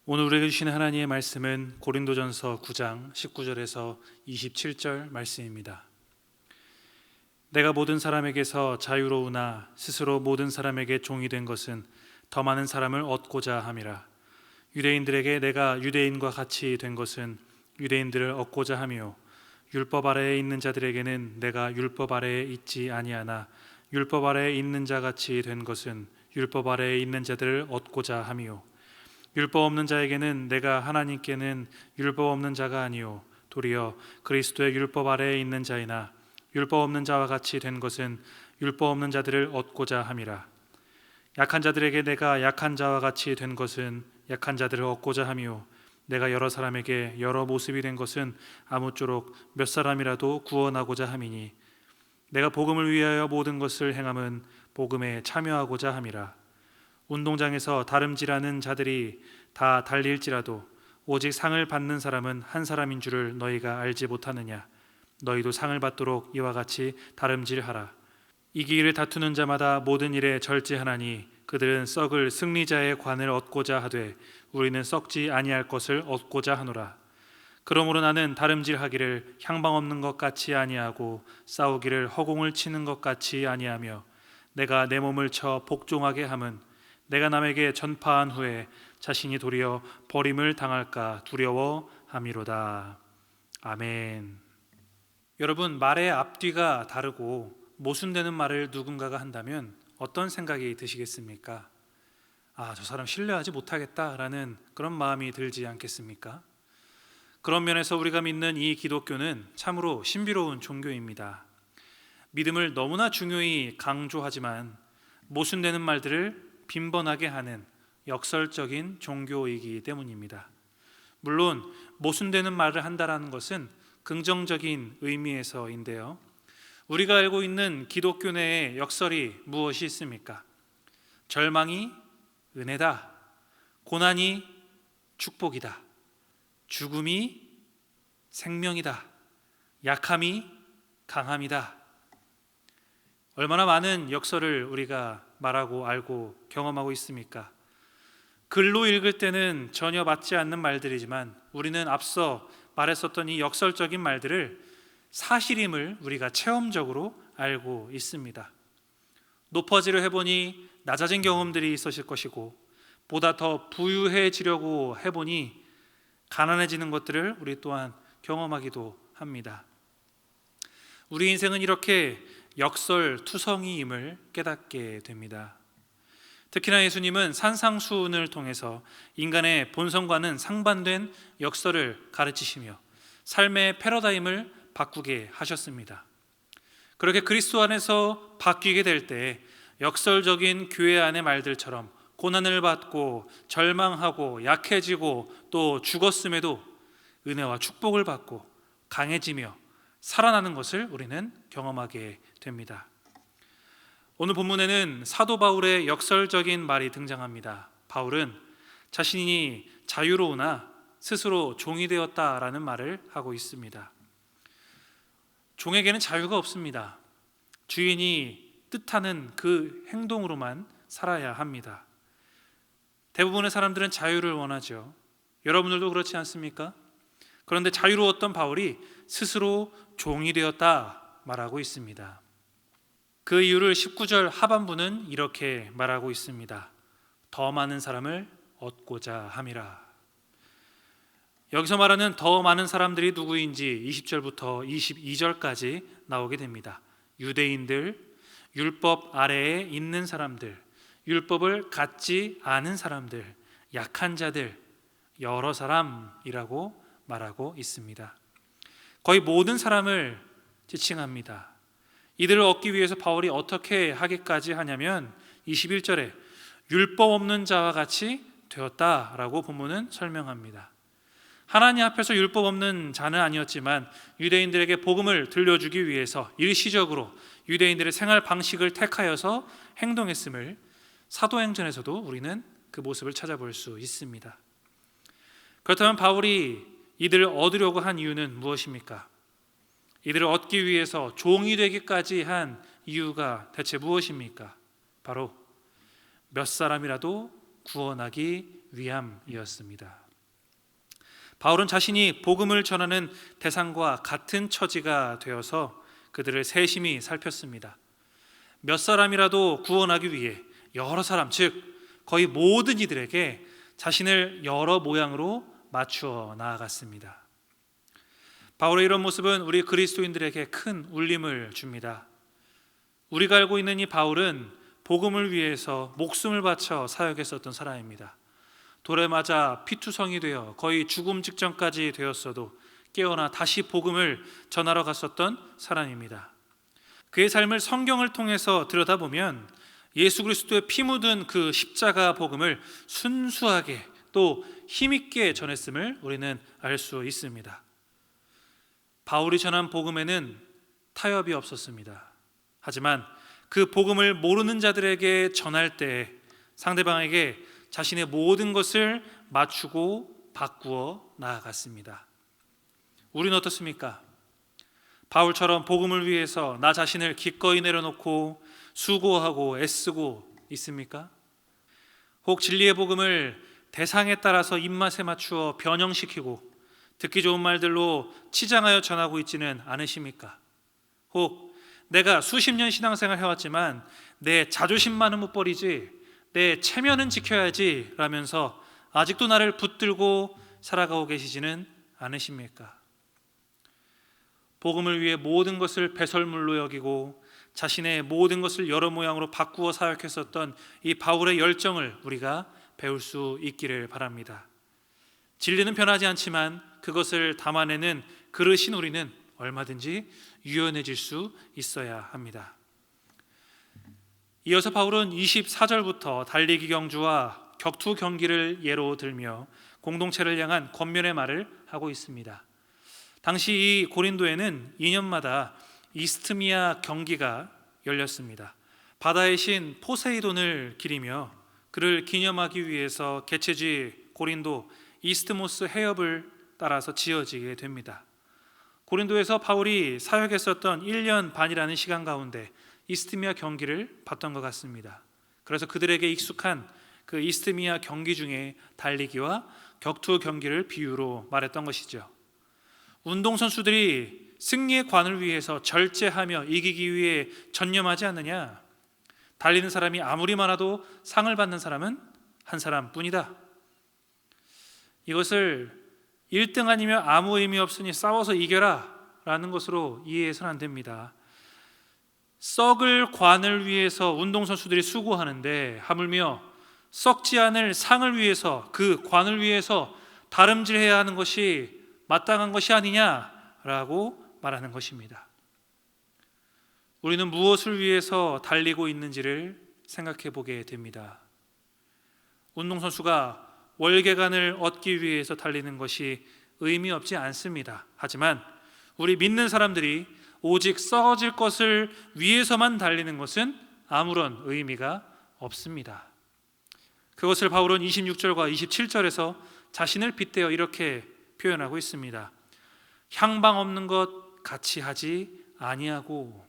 오늘 우리에게 주시는 하나님의 말씀은 고린도전서 9장 19절에서 27절 말씀입니다. 내가 모든 사람에게서 자유로우나 스스로 모든 사람에게 종이 된 것은 더 많은 사람을 얻고자 함이라. 유대인들에게 내가 유대인과 같이 된 것은 유대인들을 얻고자 함이요, 율법 아래에 있는 자들에게는 내가 율법 아래에 있지 아니하나 율법 아래에 있는 자 같이 된 것은 율법 아래에 있는 자들을 얻고자 함이요, 율법 없는 자에게는 내가 하나님께는 율법 없는 자가 아니요 도리어 그리스도의 율법 아래에 있는 자이나 율법 없는 자와 같이 된 것은 율법 없는 자들을 얻고자 함이라. 약한 자들에게 내가 약한 자와 같이 된 것은 약한 자들을 얻고자 함이요, 내가 여러 사람에게 여러 모습이 된 것은 아무쪼록 몇 사람이라도 구원하고자 함이니, 내가 복음을 위하여 모든 것을 행함은 복음에 참여하고자 함이라. 운동장에서 다름질하는 자들이 다 달릴지라도 오직 상을 받는 사람은 한 사람인 줄을 너희가 알지 못하느냐. 너희도 상을 받도록 이와 같이 다름질하라. 이기기를 다투는 자마다 모든 일에 절제하나니 그들은 썩을 승리자의 관을 얻고자 하되 우리는 썩지 아니할 것을 얻고자 하노라. 그러므로 나는 다름질하기를 향방 없는 것 같이 아니하고 싸우기를 허공을 치는 것 같이 아니하며, 내가 내 몸을 쳐 복종하게 함은 내가 남에게 전파한 후에 자신이 도리어 버림을 당할까 두려워함이로다. 아멘. 여러분, 말의 앞뒤가 다르고 모순되는 말을 누군가가 한다면 어떤 생각이 드시겠습니까? 저 사람 신뢰하지 못하겠다라는 그런 마음이 들지 않겠습니까? 그런 면에서 우리가 믿는 이 기독교는 참으로 신비로운 종교입니다. 믿음을 너무나 중요히 강조하지만 모순되는 말들을 빈번하게 하는 역설적인 종교이기 때문입니다. 물론 모순되는 말을 한다는 것은 긍정적인 의미에서인데요, 우리가 알고 있는 기독교 내의 역설이 무엇이 있습니까? 절망이 은혜다, 고난이 축복이다, 죽음이 생명이다, 약함이 강함이다. 얼마나 많은 역설을 우리가 말하고 알고 경험하고 있습니까? 글로 읽을 때는 전혀 맞지 않는 말들이지만 우리는 앞서 말했었던 이 역설적인 말들을 사실임을 우리가 체험적으로 알고 있습니다. 높아지려 해보니 낮아진 경험들이 있으실 것이고, 보다 더 부유해지려고 해보니 가난해지는 것들을 우리 또한 경험하기도 합니다. 우리 인생은 이렇게 역설투성이임을 깨닫게 됩니다. 특히나 예수님은 산상수훈을 통해서 인간의 본성과는 상반된 역설을 가르치시며 삶의 패러다임을 바꾸게 하셨습니다. 그렇게 그리스도 안에서 바뀌게 될 때 역설적인 교회 안의 말들처럼 고난을 받고 절망하고 약해지고 또 죽었음에도 은혜와 축복을 받고 강해지며 살아나는 것을 우리는 경험하게 됩니다. 오늘 본문에는 사도 바울의 역설적인 말이 등장합니다. 바울은 자신이 자유로우나 스스로 종이 되었다라는 말을 하고 있습니다. 종에게는 자유가 없습니다. 주인이 뜻하는 그 행동으로만 살아야 합니다. 대부분의 사람들은 자유를 원하죠. 여러분들도 그렇지 않습니까? 그런데 자유로웠던 바울이 스스로 종이 되었다 말하고 있습니다. 그 이유를 19절 하반부는 이렇게 말하고 있습니다. 더 많은 사람을 얻고자 함이라. 여기서 말하는 더 많은 사람들이 누구인지 20절부터 22절까지 나오게 됩니다. 유대인들, 율법 아래에 있는 사람들, 율법을 갖지 않은 사람들, 약한 자들, 여러 사람이라고 말하고 있습니다. 거의 모든 사람을 지칭합니다. 이들을 얻기 위해서 바울이 어떻게 하기까지 하냐면 21절에 율법 없는 자와 같이 되었다라고 본문은 설명합니다. 하나님 앞에서 율법 없는 자는 아니었지만 유대인들에게 복음을 들려주기 위해서 일시적으로 유대인들의 생활 방식을 택하여서 행동했음을 사도행전에서도 우리는 그 모습을 찾아볼 수 있습니다. 그렇다면 바울이 이들을 얻으려고 한 이유는 무엇입니까? 이들을 얻기 위해서 종이 되기까지 한 이유가 대체 무엇입니까? 바로 몇 사람이라도 구원하기 위함이었습니다. 바울은 자신이 복음을 전하는 대상과 같은 처지가 되어서 그들을 세심히 살폈습니다. 몇 사람이라도 구원하기 위해 여러 사람, 즉 거의 모든 이들에게 자신을 여러 모양으로 맞추어 나아갔습니다. 바울의 이런 모습은 우리 그리스도인들에게 큰 울림을 줍니다. 우리가 알고 있는 이 바울은 복음을 위해서 목숨을 바쳐 사역했었던 사람입니다. 돌에 맞아 피투성이 되어 거의 죽음 직전까지 되었어도 깨어나 다시 복음을 전하러 갔었던 사람입니다. 그의 삶을 성경을 통해서 들여다보면 예수 그리스도의 피 묻은 그 십자가 복음을 순수하게 또 힘있게 전했음을 우리는 알 수 있습니다. 바울이 전한 복음에는 타협이 없었습니다. 하지만 그 복음을 모르는 자들에게 전할 때 상대방에게 자신의 모든 것을 맞추고 바꾸어 나아갔습니다. 우리는 어떻습니까? 바울처럼 복음을 위해서 나 자신을 기꺼이 내려놓고 수고하고 애쓰고 있습니까? 혹 진리의 복음을 대상에 따라서 입맛에 맞추어 변형시키고 듣기 좋은 말들로 치장하여 전하고 있지는 않으십니까? 혹 내가 수십 년 신앙생활 해왔지만 내 자존심만은 못 버리지, 내 체면은 지켜야지 라면서 아직도 나를 붙들고 살아가고 계시지는 않으십니까? 복음을 위해 모든 것을 배설물로 여기고 자신의 모든 것을 여러 모양으로 바꾸어 사역했었던 이 바울의 열정을 우리가 배울 수 있기를 바랍니다. 진리는 변하지 않지만 그것을 담아내는 그릇인 우리는 얼마든지 유연해질 수 있어야 합니다. 이어서 바울은 24절부터 달리기 경주와 격투 경기를 예로 들며 공동체를 향한 권면의 말을 하고 있습니다. 당시 이 고린도에는 2년마다 이스트미아 경기가 열렸습니다. 바다의 신 포세이돈을 기리며 그를 기념하기 위해서 개최지 고린도 이스트모스 해협을 따라서 지어지게 됩니다. 고린도에서 바울이 사역했었던 1년 반이라는 시간 가운데 이스트미아 경기를 봤던 것 같습니다. 그래서 그들에게 익숙한 그 이스트미아 경기 중에 달리기와 격투 경기를 비유로 말했던 것이죠. 운동선수들이 승리의 관을 위해서 절제하며 이기기 위해 전념하지 않느냐? 달리는 사람이 아무리 많아도 상을 받는 사람은 한 사람뿐이다. 이것을 1등 아니면 아무 의미 없으니 싸워서 이겨라 라는 것으로 이해해서는 안 됩니다. 썩을 관을 위해서 운동선수들이 수고하는데 하물며 썩지 않을 상을 위해서 그 관을 위해서 다름질해야 하는 것이 마땅한 것이 아니냐라고 말하는 것입니다. 우리는 무엇을 위해서 달리고 있는지를 생각해 보게 됩니다. 운동선수가 월계관을 얻기 위해서 달리는 것이 의미 없지 않습니다. 하지만 우리 믿는 사람들이 오직 썩어질 것을 위해서만 달리는 것은 아무런 의미가 없습니다. 그것을 바울은 26절과 27절에서 자신을 빗대어 이렇게 표현하고 있습니다. 향방 없는 것 같이 하지 아니하고.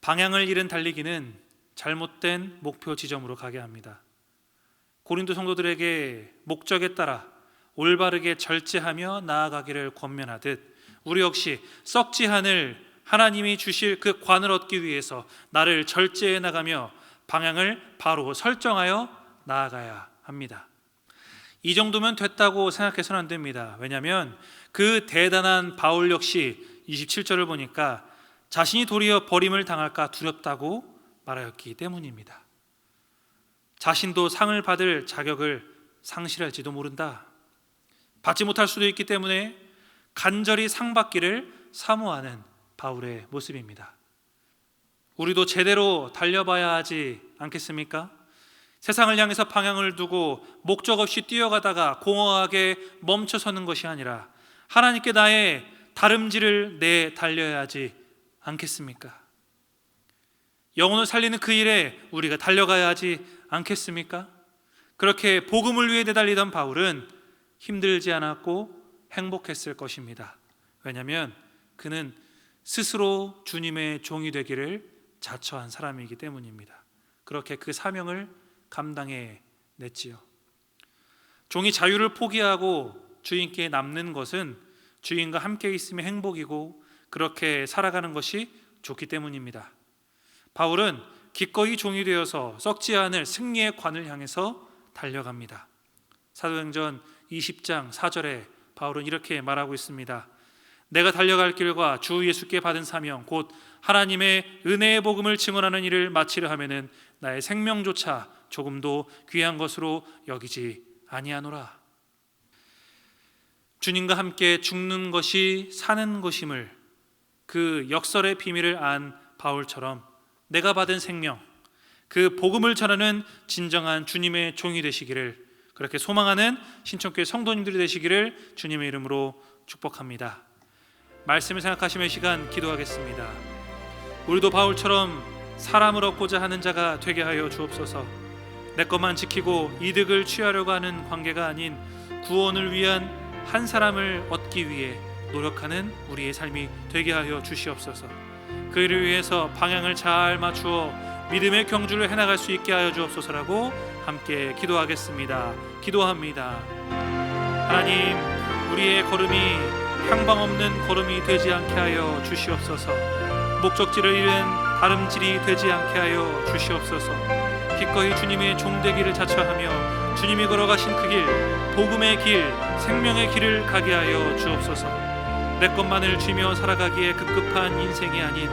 방향을 잃은 달리기는 잘못된 목표 지점으로 가게 합니다. 고린도 성도들에게 목적에 따라 올바르게 절제하며 나아가기를 권면하듯 우리 역시 썩지 않을 하나님이 주실 그 관을 얻기 위해서 나를 절제해 나가며 방향을 바로 설정하여 나아가야 합니다. 이 정도면 됐다고 생각해서는 안 됩니다. 왜냐하면 그 대단한 바울 역시 27절을 보니까 자신이 도리어 버림을 당할까 두렵다고 말하였기 때문입니다. 자신도 상을 받을 자격을 상실할지도 모른다. 받지 못할 수도 있기 때문에 간절히 상 받기를 사모하는 바울의 모습입니다. 우리도 제대로 달려봐야 하지 않겠습니까? 세상을 향해서 방향을 두고 목적 없이 뛰어가다가 공허하게 멈춰서는 것이 아니라 하나님께 나의 다름질을 내 달려야 하지 않겠습니까? 영혼을 살리는 그 일에 우리가 달려가야 하지 않겠습니까? 그렇게 복음을 위해 내달리던 바울은 힘들지 않았고 행복했을 것입니다. 왜냐하면 그는 스스로 주님의 종이 되기를 자처한 사람이기 때문입니다. 그렇게 그 사명을 감당해 냈지요. 종이 자유를 포기하고 주인께 남는 것은 주인과 함께 있음이 행복이고 그렇게 살아가는 것이 좋기 때문입니다. 바울은 기꺼이 종이 되어서 썩지 않을 승리의 관을 향해서 달려갑니다. 사도행전 20장 4절에 바울은 이렇게 말하고 있습니다. 내가 달려갈 길과 주 예수께 받은 사명 곧 하나님의 은혜의 복음을 증언하는 일을 마치려 하면은 나의 생명조차 조금도 귀한 것으로 여기지 아니하노라. 주님과 함께 죽는 것이 사는 것임을 그 역설의 비밀을 안 바울처럼 내가 받은 생명, 그 복음을 전하는 진정한 주님의 종이 되시기를 그렇게 소망하는 신천교회 성도님들이 되시기를 주님의 이름으로 축복합니다. 말씀을 생각하시며 이 시간 기도하겠습니다. 우리도 바울처럼 사람을 얻고자 하는 자가 되게 하여 주옵소서. 내 것만 지키고 이득을 취하려고 하는 관계가 아닌 구원을 위한 한 사람을 얻기 위해 노력하는 우리의 삶이 되게 하여 주시옵소서. 그 일을 위해서 방향을 잘 맞추어 믿음의 경주를 해나갈 수 있게 하여 주옵소서라고 함께 기도하겠습니다. 기도합니다. 하나님, 우리의 걸음이 향방 없는 걸음이 되지 않게 하여 주시옵소서. 목적지를 잃은 다름질이 되지 않게 하여 주시옵소서. 기꺼이 주님의 종되기를 자처하며 주님이 걸어가신 그 길, 복음의 길, 생명의 길을 가게 하여 주옵소서. 내 것만을 쥐며 살아가기에 급급한 인생이 아닌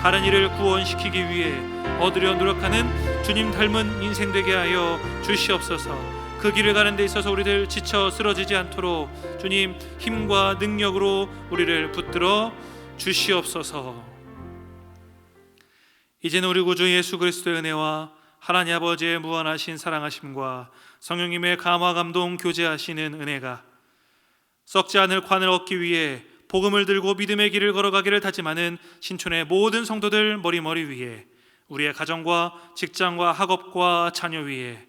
다른 이를 구원시키기 위해 얻으려 노력하는 주님 닮은 인생 되게 하여 주시옵소서. 그 길을 가는 데 있어서 우리들 지쳐 쓰러지지 않도록 주님 힘과 능력으로 우리를 붙들어 주시옵소서. 이제는 우리 구주 예수 그리스도의 은혜와 하나님 아버지의 무한하신 사랑하심과 성령님의 감화 감동 교제하시는 은혜가 썩지 않을 관을 얻기 위해 복음을 들고 믿음의 길을 걸어가기를 다짐하는 신촌의 모든 성도들 머리 위에, 우리의 가정과 직장과 학업과 자녀 위에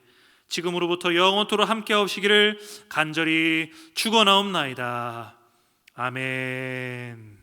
지금으로부터 영원토록 함께 하시기를 간절히 축원하옵나이다. 아멘.